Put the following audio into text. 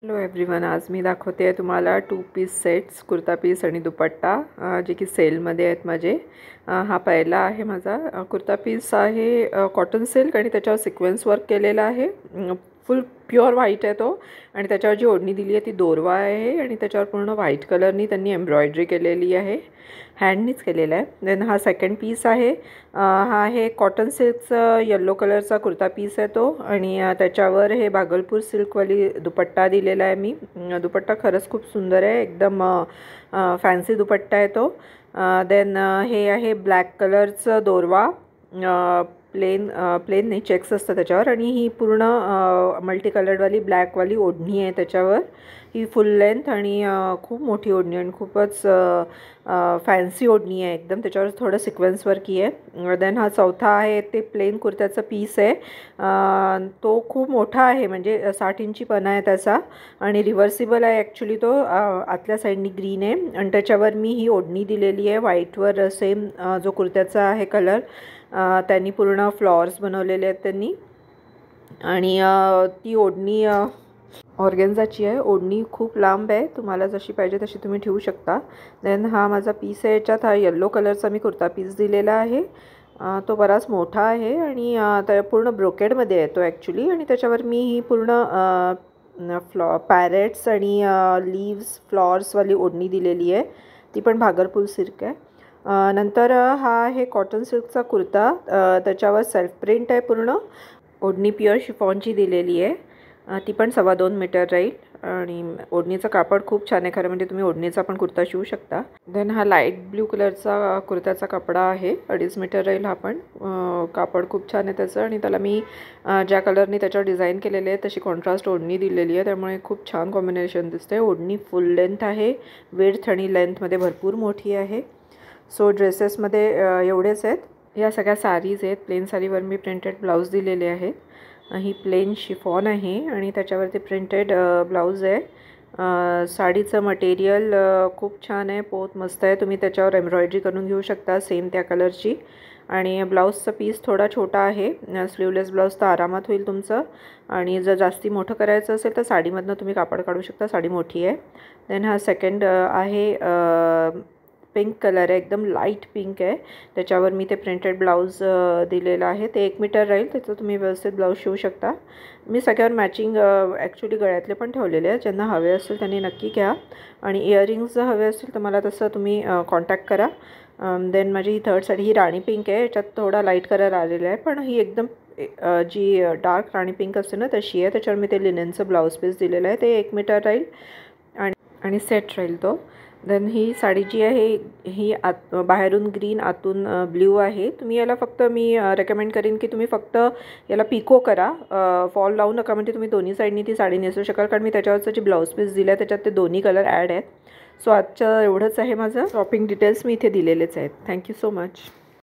Hello everyone, आज मी दाखवते आहे तुम्हाला 2 पीस सेट्स, कुर्ता पीस आणि दुपट्टा जे की सेलमध्ये आहेत माझे। हा पहिला आहे माझा कुर्ता पीस आहे कॉटन सिल्क आणि त्याच्यावर सिक्वेन्स वर्क केलेला आहे। फुल प्युअर व्हाईट आहे तो आणि त्याच्यावर जी ओढणी दिली आहे ती दोरवा आहे आणि त्याच्यावर पूर्ण व्हाईट कलरनी त्यांनी एम्ब्रॉयडरी केलेली आहे, हँडनीच केलेला आहे। देन हा सेकंड पीस आहे, हा आहे कॉटन सिल्कचा येलो कलरचा कुर्ता पीस आहे तो आणि त्याच्यावर हे भागलपूर सिल्कवाली दुपट्टा दिलेला आहे मी। दुपट्टा खरंच खूप सुंदर आहे, एकदम फॅन्सी दुपट्टा आहे तो। देन हे आहे ब्लॅक कलरचं दोरवा, प्लेन नाही चेक्स असतं त्याच्यावर आणि ही पूर्ण मल्टी कलर्डवाली ब्लॅकवाली ओढणी आहे त्याच्यावर। ही फुल लेंथ आणि खूप मोठी ओढणी आणि खूपच फॅन्सी ओढणी आहे एकदम, त्याच्यावर थोडं सिक्वेन्स वर्क आहे। देन हा चौथा आहे ते प्लेन कुर्त्याचा पीस आहे, तो खूप मोठा आहे, म्हणजे 60 इंची पणा आहे त्याचा आणि रिव्हर्सिबल आहे ॲक्च्युली तो। आतल्या साईडनी ग्रीन आहे आणि त्याच्यावर मी ही ओढणी दिलेली आहे व्हाईटवर, सेम जो कुर्त्याचा आहे कलर, त्यांनी पूर्ण फ्लॉवर्स बनवलेले आहेत त्यांनी आणि ती ओढणी ऑर्गेन्झाची आहे। ओढणी खूप लांब आहे, तुम्हाला जशी पाहिजे तशी तुम्ही ठेवू शकता। देन हा माझा पीस आहे, याच्यात हा येल्लो कलरचा मी कुर्ता पीस दिलेला आहे, तो बराच मोठा आहे आणि त्या पूर्ण ब्रोकेडमध्ये येतो ॲक्च्युली आणि त्याच्यावर मी ही पूर्ण पॅरेट्स आणि लीव्स फ्लॉवर्सवाली ओढणी दिलेली आहे, ती पण भागलपूर सिल्क आहे। नंतर हा आहे कॉटन सिल्कचा कुर्ता, त्याच्यावर सेल्फ प्रिंट आहे, पूर्ण ओढणी प्युअर शिफॉनची दिलेली आहे, ती पण 2.25 मीटर राहील आणि ओढणीचं कापड खूप छान आहे खरं, म्हणजे तुम्ही ओढणीचा पण कुर्ता शिवू शकता। देन हा लाईट ब्ल्यू कलरचा कुर्त्याचा कपडा आहे, 2.5 मीटर राहील हा पण, कापड खूप छान आहे त्याचं आणि त्याला मी ज्या कलरने त्याच्यावर डिझाईन केलेले आहे तशी कॉन्ट्रास्ट ओढणी दिलेली आहे, त्यामुळे खूप छान कॉम्बिनेशन दिसते। ओढणी फुल लेंथ आहे, विड्थ आणि लेंथमध्ये भरपूर मोठी आहे। सो ड्रेसेसमध्ये एवढेच आहेत, या सगळ्या साडीज आहेत। प्लेन साडीवर मी प्रिंटेड ब्लाऊज दिलेले आहेत, ही प्लेन शिफॉन आहे आणि त्याच्यावरती प्रिंटेड ब्लाऊज आहे। साडीचं मटेरियल खूप छान आहे, पोत मस्त आहे, तुम्ही त्याच्यावर एम्ब्रॉयडरी करून घेऊ शकता सेम त्या कलरची। आणि ब्लाऊजचा पीस थोडा छोटा आहे, स्लीवलेस ब्लाऊज तर आरामात होईल तुमचं आणि जर जास्ती मोठं करायचं असेल तर साडीमधनं तुम्ही कापड काढू शकता, साडी मोठी आहे। देन हा सेकंड आहे पिंक कलर आहे, एकदम लाईट पिंक आहे, त्याच्यावर मी ते प्रिंटेड ब्लाऊज दिलेलं आहे, ते 1 मीटर राहील, त्याचं तुम्ही व्यवस्थित ब्लाऊज शिवू शकता। मी सगळ्यावर मॅचिंग ॲक्च्युली गळ्यातले पण ठेवलेले आहेत, ज्यांना हवे असेल त्यांनी नक्की घ्या आणि इयरिंग्स जर हवे असतील तर मला तसं तुम्ही कॉन्टॅक्ट करा। देन माझी ही थर्ड साडी, ही राणी पिंक आहे, याच्यात थोडा लाईट कलर आलेला आहे, पण ही एकदम जी डार्क राणी पिंक असते ना तशी आहे। त्याच्यावर मी ते लिनेनचं ब्लाऊज पीस दिलेलं आहे, ते 1 मीटर राहील आणि सेट राहील तो। देन ही साडी जी आहे ही बाहेरून ग्रीन आतून ब्ल्यू आहे, तुम्ही याला फक्त मी रेकमेंड करीन की तुम्ही फक्त याला पिको करा, फॉल लावू नका, म्हणजे तुम्ही दोन्ही साईडनी ती साडी नेसू शकाल, कारण मी त्याच्यावरचं जे ब्लाऊज पीस दिलं आहे त्याच्यात ते दोन्ही कलर ॲड आहेत। सो आजचं एवढंच आहे माझं शॉपिंग डिटेल्स मी इथे दिलेलेच आहेत। Thank you so much.